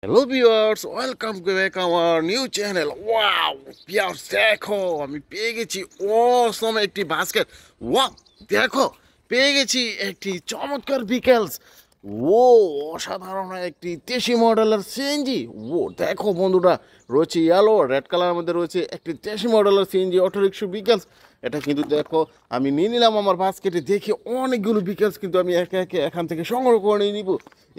Hello viewers, welcome back আমার new channel. Wow viewers, দেখো আমি পেয়ে গেছি অসম একটি বাস্কেট। ওয়াও দেখো, পেয়ে গেছি একটি চমৎকার বিকেলস। ও অসাধারণ একটি দেশি মডেলের সিএনজি। ও দেখো বন্ধুরা, রয়েছে ইয়েলো রেড কালারের মধ্যে রয়েছে একটি দেশি মডেলের সিএনজি অটোরিক্সা বিকেলস। এটা কিন্তু দেখো আমি নিয়ে নিলাম আমার বাস্কেটে। দেখি অনেকগুলো বিকেলস কিন্তু আমি একে একে এখান থেকে সংগ্রহ করে নিয়ে নিব।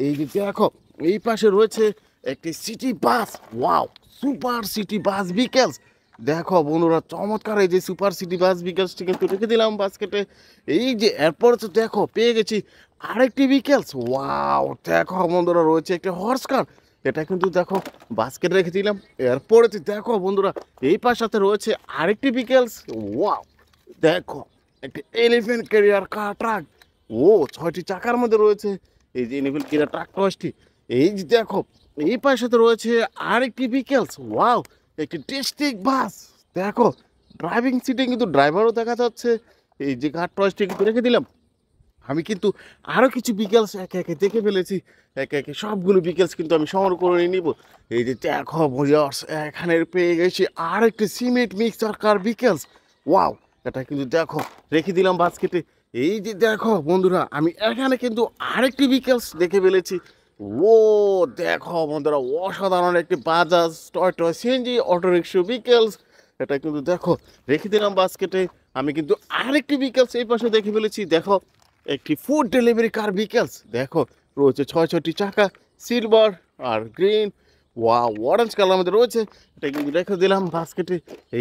এই যে দেখো, এই পাশে রয়েছে একটি city bus. Wow, super city bus vehicles. দেখো বন্ধুরা, চমৎকার এই যে সুপার সিটি বাস বিকেলসটি কিন্তু রেখে দিলাম বাস্কেটে। এই যে এরপর তো দেখো পেয়ে গেছি আরেকটি বিকেলস। ওয়াও দেখো বন্ধুরা, রয়েছে একটি হর্স কার। এটা কিন্তু দেখো বাস্কেটে রেখে দিলাম। এরপরে তো দেখো বন্ধুরা, এই পাশাতে রয়েছে আরেকটি বিকেলস। ওয়াও দেখো, একটি এলিফ্যান্ট ক্যারিয়ার কার ট্রাক। ও 6টি চাকার মধ্যে রয়েছে এই যে এলিফ্যান্ট ক্যারিয়ার ট্রাক টসটি। এই যে দেখো, এই পাশে রয়েছে আরেকটি বিকেলস। ওয়াও, একটি ডিস্ট্রিক্ট বাস। দেখো ড্রাইভিং সিটে কিন্তু ড্রাইভারও দেখা যাচ্ছে। এই যে কার টসটি কিন্তু রেখে দিলাম। আমি কিন্তু আরও কিছু বিকেলস একে একে দেখে ফেলেছি। একে একে সবগুলো বিকেলস কিন্তু আমি সংগ্রহ করে নিব। এই যে দেখো ভিউয়ার্স, এখানে পেয়ে গেছি আরেকটি সিমেন্ট মিক্সার কার বিকেলস। ওয়াও, এটা কিন্তু দেখো রেখে দিলাম বাস্কেটে। এই যে দেখো বন্ধুরা, আমি এখানে কিন্তু আরেকটি বিকেলস দেখে ফেলেছি। ও দেখো বন্ধুরা, অসাধারণ একটি বাজাজ টয়টা সিএনজি অটোরিক্সা বিকেলস। এটা কিন্তু দেখো রেখে দিলাম বাস্কেটে। আমি কিন্তু আরেকটি বিকেলস এই পাশে দেখে ফেলেছি। দেখো, একটি ফুড ডেলিভারি কার বিকেলস। দেখো রয়েছে 6টি চাকা, সিলভার আর গ্রিন, অরেঞ্জ কালার মধ্যে রয়েছে। এটা কিন্তু রেখে দিলাম বাস্কেটে।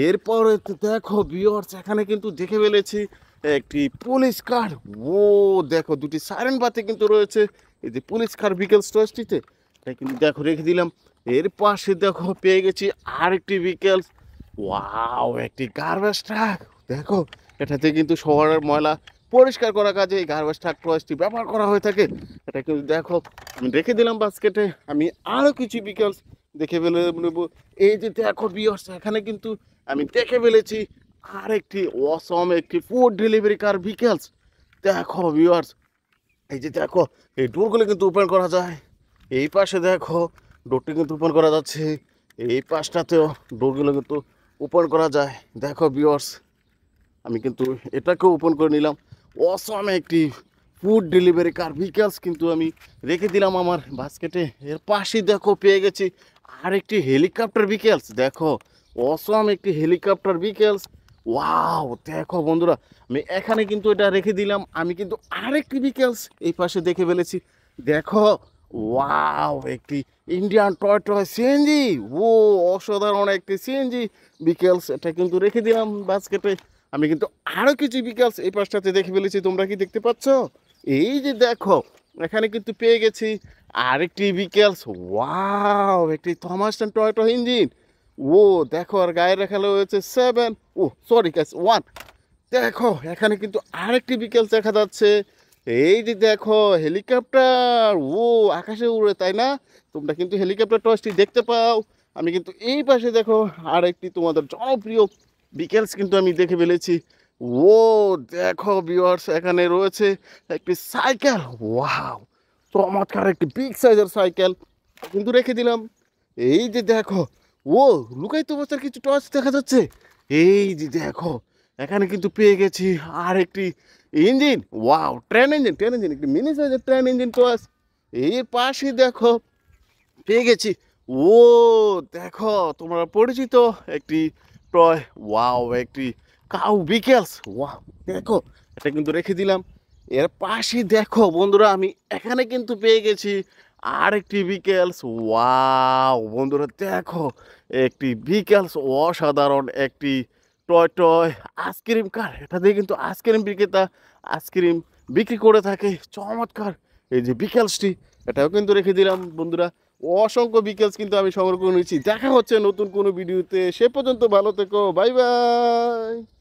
এরপরে তো দেখো ভিউয়ার্স, এখানে কিন্তু দেখে ফেলেছি একটি পুলিশ কার। ও দেখো, দুটি সাইরেন বাতি কিন্তু রয়েছে এই যে পুলিশ কার বিকেল স্টোরটিতে। এটা কিন্তু দেখো রেখে দিলাম। এর পাশে দেখো পেয়ে গেছি আরেকটি বিকেলস। ওয়াও, একটি গার্বেজ ট্রাক। দেখো, এটাতে কিন্তু শহরের ময়লা পরিষ্কার করার কাজে এই গার্বেজ ট্রাক ট্রসটি ব্যবহার করা হয়ে থাকে। এটা কিন্তু দেখো আমি রেখে দিলাম বাস্কেটে। আমি আরও কিছু বিকেলস দেখে ফেলে নেব। এই যে দেখো ভিউয়ার্স, এখানে কিন্তু আমি দেখে ফেলেছি আরেকটি অসম একটি ফুড ডেলিভারি কার বিকেলস। দেখো ভিউয়ার্স, এই যে দেখো, এই ডোরগুলো কিন্তু ওপেন করা যায়। এই পাশে দেখো ডোরটি কিন্তু ওপেন করা যাচ্ছে। এই পাশটাতেও ডোরগুলো কিন্তু ওপেন করা যায়। দেখো ভিউয়ার্স, আমি কিন্তু এটাকেও ওপেন করে নিলাম। অসম একটি ফুড ডেলিভারি কার ভিকেলস কিন্তু আমি রেখে দিলাম আমার বাস্কেটে। এর পাশেই দেখো পেয়ে গেছি আরেকটি হেলিকপ্টার ভিকেলস। দেখো অসম একটি হেলিকপ্টার ভিকেলস। ওয়াও দেখো বন্ধুরা, আমি এখানে কিন্তু এটা রেখে দিলাম। আমি কিন্তু আরেকটি ভিকেলস এই পাশে দেখে ফেলেছি। দেখো ওয়াও, একটি ইন্ডিয়ান টয় টয় সিএনজি। ও অসাধারণ একটি সিএনজি ভিকেলস। এটা কিন্তু রেখে দিলাম বাস্কেটে। আমি কিন্তু আরও কিছু বিকেলস এই পাশটাতে দেখে ফেলেছি। তোমরা কি দেখতে পাচ্ছ? এই যে দেখো, এখানে কিন্তু পেয়ে গেছি আরেকটি বিকেলস। ওয়াও, একটি থমাসন টয়োটা ইঞ্জিন। ও দেখো, আর গায়ে রাখালো হয়েছে 7, ও সরি গাইস 1। দেখো এখানে কিন্তু আরেকটি বিকেলস দেখা যাচ্ছে। এই যে দেখো হেলিকপ্টার। ও আকাশে উড়ে, তাই না? তোমরা কিন্তু হেলিকপ্টার টসটি দেখতে পাও। আমি কিন্তু এই পাশে দেখো আরেকটি তোমাদের জনপ্রিয় বিকেলস কিন্তু আমি দেখে ফেলেছি। ও দেখো ভিউয়ার্স, এখানে রয়েছে একটি সাইকেল। ওয়াও, চমৎকার একটি বিগ সাইজের সাইকেল কিন্তু রেখে দিলাম। এই যে দেখো, ও লুকায়িত অবস্থার কিছু টর্চ দেখা যাচ্ছে। এই যে দেখো, এখানে কিন্তু পেয়ে গেছি আর একটি ইঞ্জিন। ওয়াও, ট্রেন ইঞ্জিন একটি মিনি সাইজের ট্রেন ইঞ্জিন টর্চ। এই পাশে দেখো পেয়ে গেছি, ও দেখো তোমরা পরিচিত একটি টয়। ওয়াও, একটি কাউ বিকেলস। ওয়াও দেখো, এটা কিন্তু রেখে দিলাম। এর পাশে দেখো বন্ধুরা, আমি এখানে কিন্তু পেয়ে গেছি আর একটি বিকেলস। ওয়াও বন্ধুরা দেখো, একটি বিকেলস অসাধারণ একটি টয় টয় আইসক্রিম কার। এটা দিয়ে কিন্তু আইসক্রিম বিক্রেতা আইসক্রিম বিক্রি করে থাকে। চমৎকার এই যে বিকেলসটি, এটাও কিন্তু রেখে দিলাম বন্ধুরা। অসংখ্য বিকেলস কিন্তু আমি সংগ্রহ করে নিয়েছি। দেখা হচ্ছে নতুন কোনো ভিডিওতে। সে পর্যন্ত ভালো থেকো, বাই বাই।